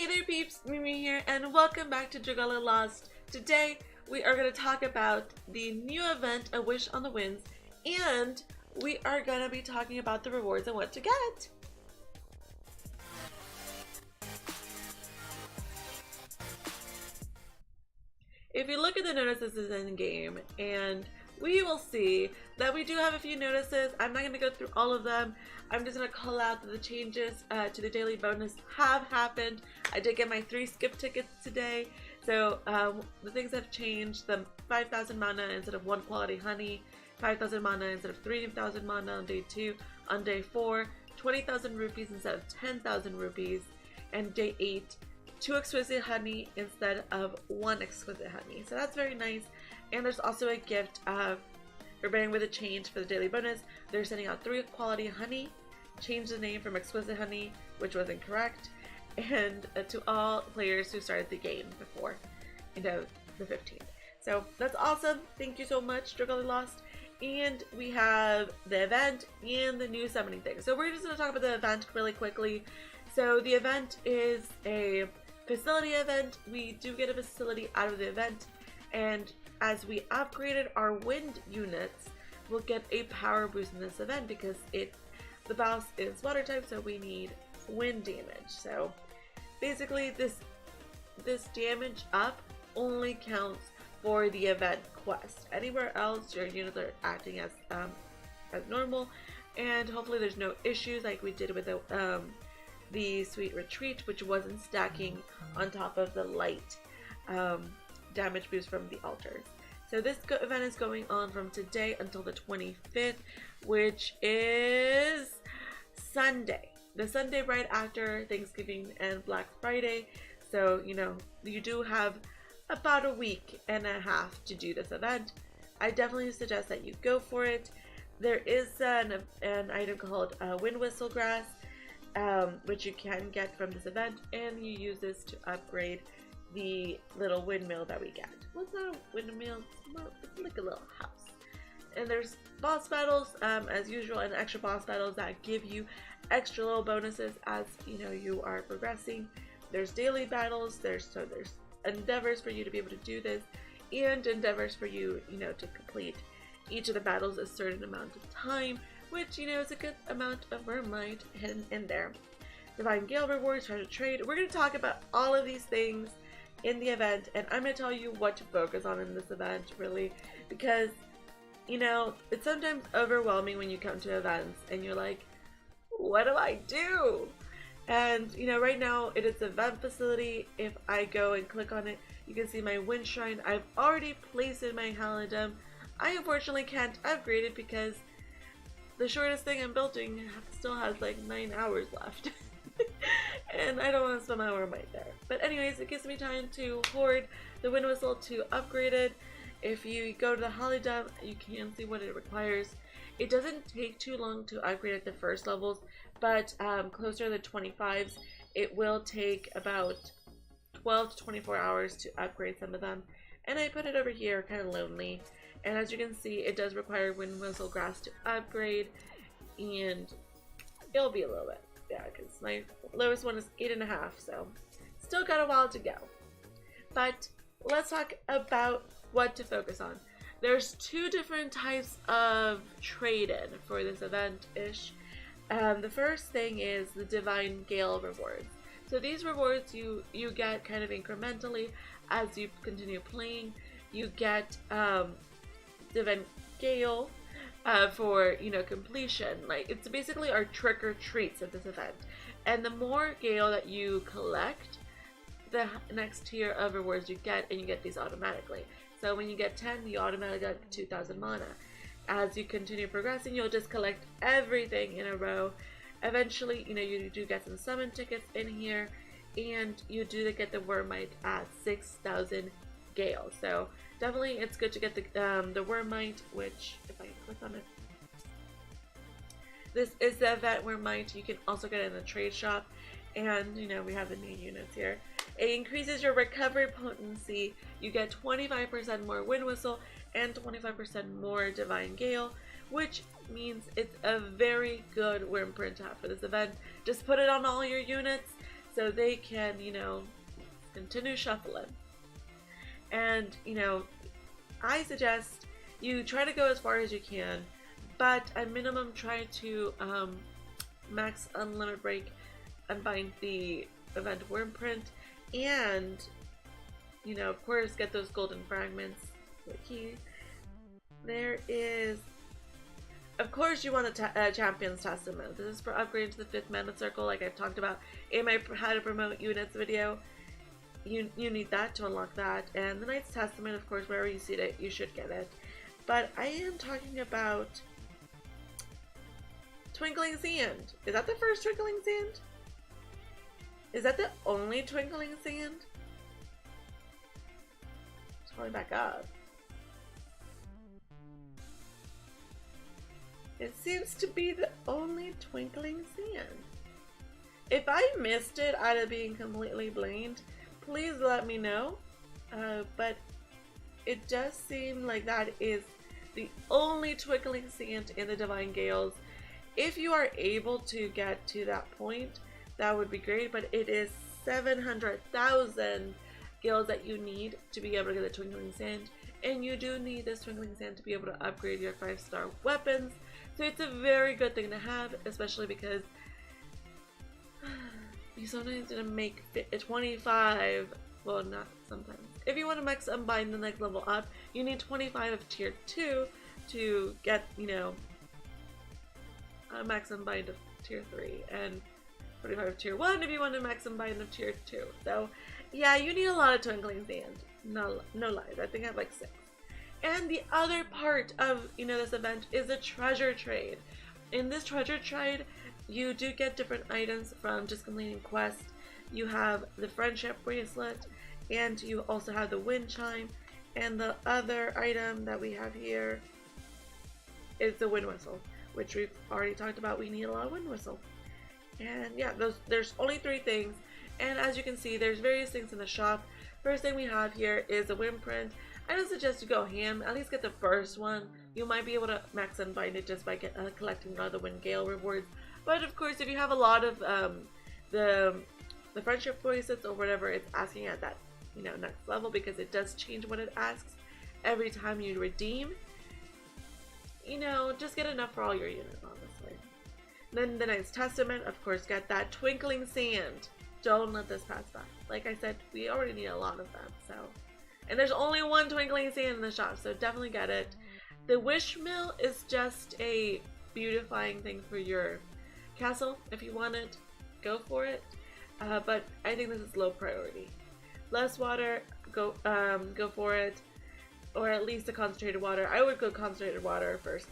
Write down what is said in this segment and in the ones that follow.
Hey there peeps, mewmew here, and welcome back to Dragalia Lost. Today we are going to talk about the new event, A Wish on the Winds, and we are going to be talking about the rewards and what to get. If you look at the notices in game, and we will see that we do have a few notices. I'm not going to go through all of them. I'm just going to call out that the changes to the daily bonus have happened. I did get my 3 skip tickets today. So the things have changed. The 5,000 mana instead of 1 quality honey. 5,000 mana instead of 3,000 mana on day 2. On day 4, 20,000 rupees instead of 10,000 rupees. And day 8, 2 exquisite honey instead of 1 exquisite honey. So that's very nice. And there's also a gift of preparing with a change for the daily bonus. They're sending out 3 quality honey. Change the name from exquisite honey, which was incorrect. And to all players who started the game before, the 15th. So that's awesome. Thank you so much, Dragalia Lost. And we have the event and the new summoning thing. So we're just going to talk about the event really quickly. So the event is a facility event. We do get a facility out of the event, and as we upgraded our wind units, we'll get a power boost in this event because the boss is water type, so we need wind damage. So basically this damage up only counts for the event quest. Anywhere else your units are acting as normal, and hopefully there's no issues like we did with the Sweet Retreat, which wasn't stacking on top of the light damage boost from the altars. So this event is going on from today until the 25th, which is Sunday. The Sunday right after Thanksgiving and Black Friday. So, you know, you do have about a week and a half to do this event. I definitely suggest that you go for it. There is an item called Wind Whistle Grass, which you can get from this event, and you use this to upgrade the little windmill that we get. Well, it's not a windmill, it's like a little house. And there's boss battles, as usual, and extra boss battles that give you extra little bonuses as you are progressing. There's daily battles, there's endeavors for you to be able to do this, and endeavors for you, to complete each of the battles a certain amount of time, which, is a good amount of Vermite hidden in there. Divine Gale rewards, treasure trade. We're going to talk about all of these things in the event, and I'm going to tell you what to focus on in this event, really, because, it's sometimes overwhelming when you come to events and you're like, what do I do? And, right now it is event facility. If I go and click on it, you can see my wind shrine. I've already placed in my halidom. I unfortunately can't upgrade it because the shortest thing I'm building still has like 9 hours left. And I don't want to spend my hour right there. But anyways, it gives me time to hoard the wind whistle to upgrade it. If you go to the halidom, you can see what it requires. It doesn't take too long to upgrade at the first levels, but closer to the 25s, it will take about 12 to 24 hours to upgrade some of them. And I put it over here, kind of lonely. And as you can see, it does require Wind Whistle Grass to upgrade, and it'll be a little bit, because my lowest one is 8.5, so still got a while to go. But let's talk about what to focus on. There's 2 different types of trade-in for this event-ish. The first thing is the Divine Gale rewards. So these rewards you get kind of incrementally as you continue playing. You get Divine Gale for completion. Like, it's basically our trick or treats at this event, and the more Gale that you collect, the next tier of rewards you get, and you get these automatically. So when you get 10, you automatically get 2,000 mana. As you continue progressing, you'll just collect everything in a row. Eventually, you do get some summon tickets in here, and you do get the Wormite at 6,000 Gale. So definitely it's good to get the Wormite, which, if I click on it, this is the event Wormite. You can also get it in the trade shop, and we have the new units here. It increases your recovery potency. You get 25% more Wind Whistle and 25% more Divine Gale, which means it's a very good Wyrmprint to have for this event. Just put it on all your units, so they can, you know, continue shuffling. And, you know, I suggest you try to go as far as you can, but at minimum try to max unlimited break, unbind the event wormprint, and, you know, of course, get those golden fragments. The key. There is, of course, you want a Champion's Testament. This is for upgrading to the 5th mana circle, like I've talked about in my how to promote units video. You need that to unlock that. And the Knight's Testament, of course, wherever you see it, you should get it. But I am talking about Twinkling Sand. Is that the first Twinkling Sand? Is that the only Twinkling Sand? Scrolling back up. It seems to be the only Twinkling Sand. If I missed it out of being completely blamed, please let me know. But it does seem like that is the only Twinkling Sand in the Divine Gales. If you are able to get to that point, that would be great, but it is 700,000 gills that you need to be able to get the Twinkling Sand, and you do need this Twinkling Sand to be able to upgrade your 5-star weapons. So it's a very good thing to have, especially because you sometimes gonna make 25. Well, not sometimes. If you want to max unbind the next level up, you need 25 of tier 2 to get, you know, a max unbind of tier 3, and 25 of tier 1 if you want to max unbind of tier 2. So yeah, you need a lot of Twinkling Sand. No lies. I think I have like 6. And the other part of, you know, this event is a treasure trade. In this treasure trade, you do get different items from just completing quests. You have the friendship bracelet, and you also have the wind chime, and the other item that we have here is the wind whistle, which we've already talked about. We need a lot of wind whistle. And yeah, there's only 3 things, and as you can see, there's various things in the shop. First thing we have here is a windprint. I don't suggest you go ham, at least get the first one. You might be able to max unbind it just by collecting all the Wind Gale rewards. But of course, if you have a lot of the friendship bracelets or whatever it's asking at that, you know, next level, because it does change what it asks every time you redeem, you know, just get enough for all your units, honestly. Then the Knight's Testament, of course, get that Twinkling Sand. Don't let this pass by. Like I said, we already need a lot of them, so. And there's only 1 Twinkling Sand in the shop, so definitely get it. The Wish Mill is just a beautifying thing for your castle. If you want it, go for it. But I think this is low priority. Less water, go for it. Or at least a concentrated water. I would go concentrated water first.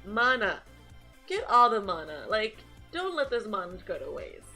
Mana. Get all the mana. Like, don't let this mana go to waste.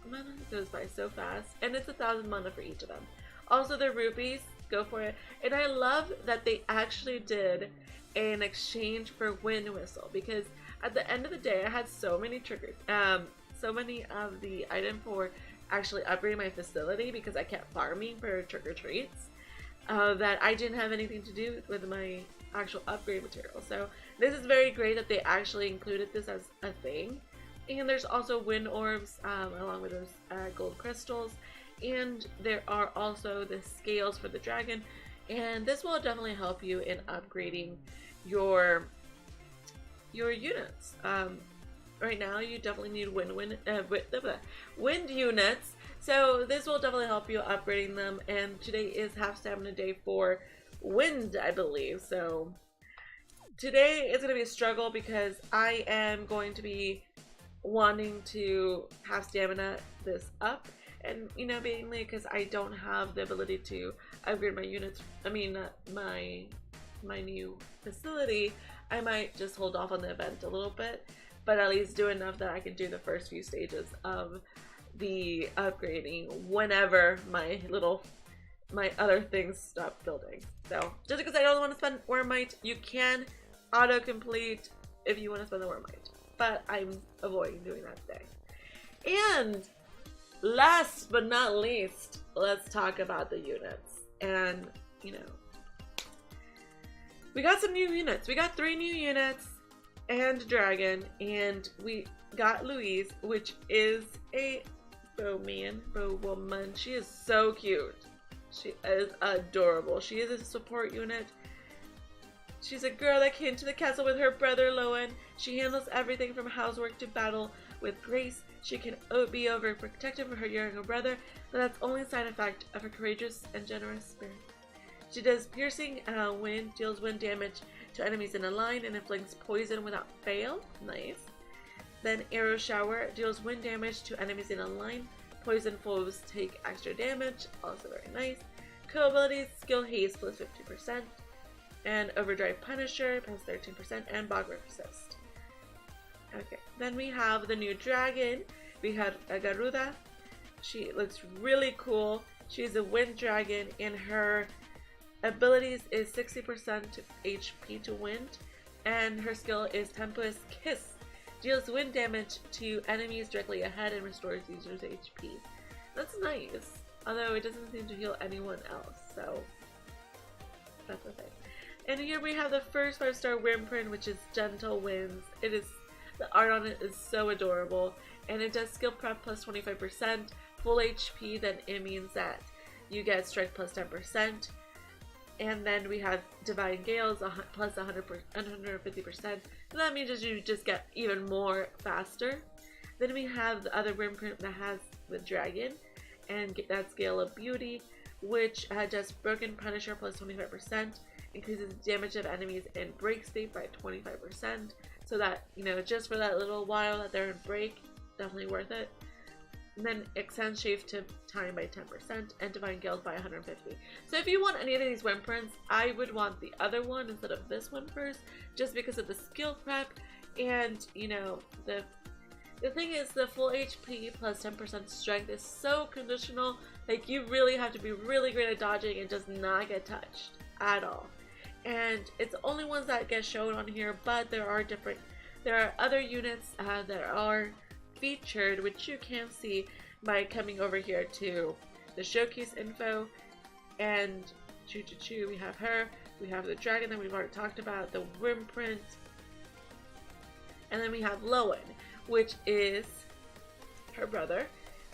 Mana goes by so fast. And it's 1,000 mana for each of them. Also, the rupees, go for it. And I love that they actually did an exchange for Wind Whistle, because at the end of the day, I had so many triggers, so many of the items for actually upgrading my facility, because I kept farming for trick treats, that I didn't have anything to do with my actual upgrade material. So this is very great that they actually included this as a thing. And there's also wind orbs along with those gold crystals. And there are also the scales for the dragon, and this will definitely help you in upgrading your units. Right now you definitely need wind units, so this will definitely help you upgrading them. And today is half stamina day for wind, I believe. So today is going to be a struggle, because I am going to be wanting to have stamina this up. And, you know, mainly because I don't have the ability to upgrade my units, my new facility, I might just hold off on the event a little bit, but at least do enough that I can do the first few stages of the upgrading whenever my other things stop building. So, just because I don't want to spend Wormite, you can auto-complete if you want to spend the Wormite, but I'm avoiding doing that today. And last but not least, let's talk about the units. And, you know, we got some new units. We got 3 new units and Dragon, and we got Louise, which is a woman. She is so cute. She is adorable. She is a support unit. She's a girl that came to the castle with her brother Lowen. She handles everything from housework to battle with grace. She can be overprotective of her younger brother, but that's only a side effect of her courageous and generous spirit. She does piercing wind, deals wind damage to enemies in a line, and inflicts poison without fail. Nice. Then arrow shower deals wind damage to enemies in a line. Poison foes take extra damage. Also very nice. Co-abilities, skill haste plus 50%. And overdrive punisher plus 13%. And bog resist. Okay. Then we have the new dragon. We have a Garuda. She looks really cool. She's a wind dragon, and her abilities is 60% HP to wind. And her skill is Tempest Kiss. Deals wind damage to enemies directly ahead and restores users' HP. That's nice. Although it doesn't seem to heal anyone else, so that's okay. And here we have the first 5-star Wimprint, which is Gentle Winds. The art on it is so adorable, and it does skill prep plus 25%, full HP. Then it means that you get strength plus 10%. And then we have Divine Gales plus 150%. So that means you just get even more faster. Then we have the other Wimprint that has the dragon, and that's Gale of Beauty, which does Broken Punisher plus 25%, increases damage of enemies in break state by 25%. So that, just for that little while that they're in break, definitely worth it. And then extends shave time by 10% and divine gales by 150. So if you want any of these Wimprints, I would want the other one instead of this one first, just because of the skill prep. And the thing is, the full HP plus 10% strength is so conditional. Like, you really have to be really great at dodging and just not get touched at all. And it's the only ones that get shown on here, but there are other units that are featured, which you can see by coming over here to the showcase info. And we have her, we have the dragon that we've already talked about, the Wimprint, and then we have Lowen, which is her brother,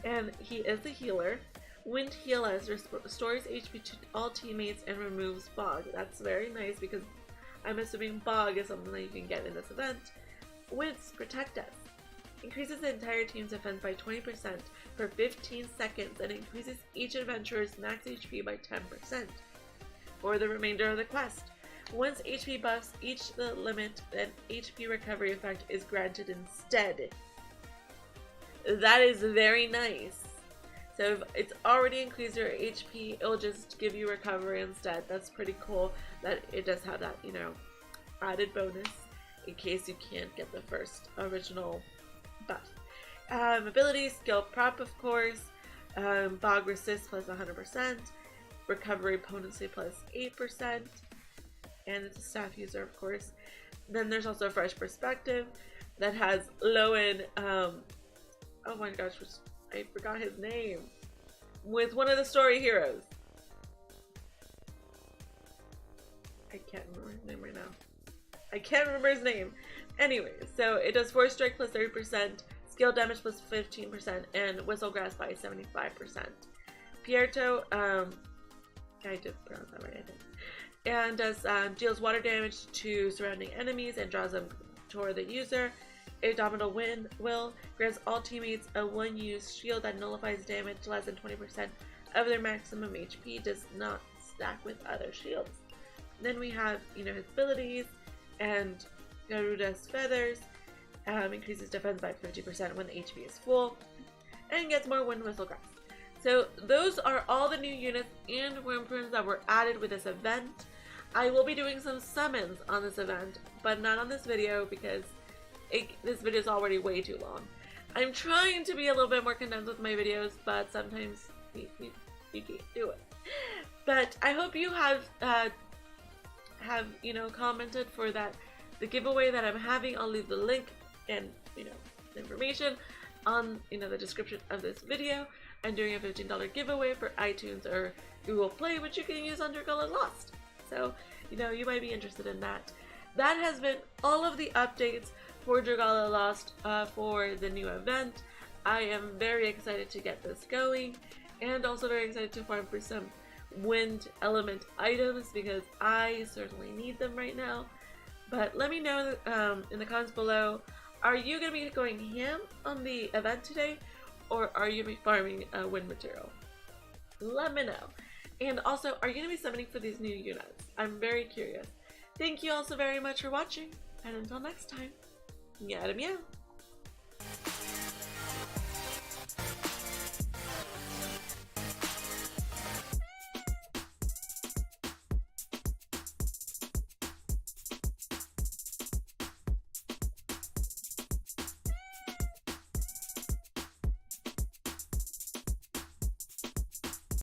and he is the healer. Wind Heal restores HP to all teammates and removes bog. That's very nice, because I'm assuming bog is something that you can get in this event. Winds Protect Us increases the entire team's defense by 20% for 15 seconds and increases each adventurer's max HP by 10% for the remainder of the quest. Once HP buffs each the limit, then HP recovery effect is granted instead. That is very nice. So if it's already increased your HP, it'll just give you recovery instead. That's pretty cool that it does have that, added bonus in case you can't get the first original buff. Abilities, skill prep, of course, bog resist plus 100%, recovery potency plus 8%, and it's a staff user, of course. Then there's also a fresh perspective that has Lowen, oh my gosh, I forgot his name, with one of the story heroes. I can't remember his name right now. I can't remember his name. Anyway, so it does force strike plus 30%, skill damage plus 15%, and whistle grasp by 75%. Pierto, I did pronounce that right, I think. And does deals water damage to surrounding enemies and draws them toward the user. Indomitable Will grants all teammates a one-use shield that nullifies damage less than 20% of their maximum HP. Does not stack with other shields. Then we have, his abilities, and Garuda's Feathers increases defense by 50% when the HP is full, and gets more Wind Whistle Grasp. So those are all the new units and Wimprints that were added with this event. I will be doing some summons on this event, but not on this video because this video is already way too long. I'm trying to be a little bit more condensed with my videos, but sometimes you can't do it. But I hope you have commented for the giveaway that I'm having. I'll leave the link and the information on the description of this video. I'm doing a $15 giveaway for iTunes or Google Play, which you can use on Dragalia Lost. So you might be interested in that. That has been all of the updates for Dragalia Lost for the new event. I am very excited to get this going, and also very excited to farm for some wind element items because I certainly need them right now. But let me know in the comments below, are you going to be going ham on the event today, or are you going to be farming wind material? Let me know. And also, are you going to be summoning for these new units? I'm very curious. Thank you all so very much for watching, and until next time, meow.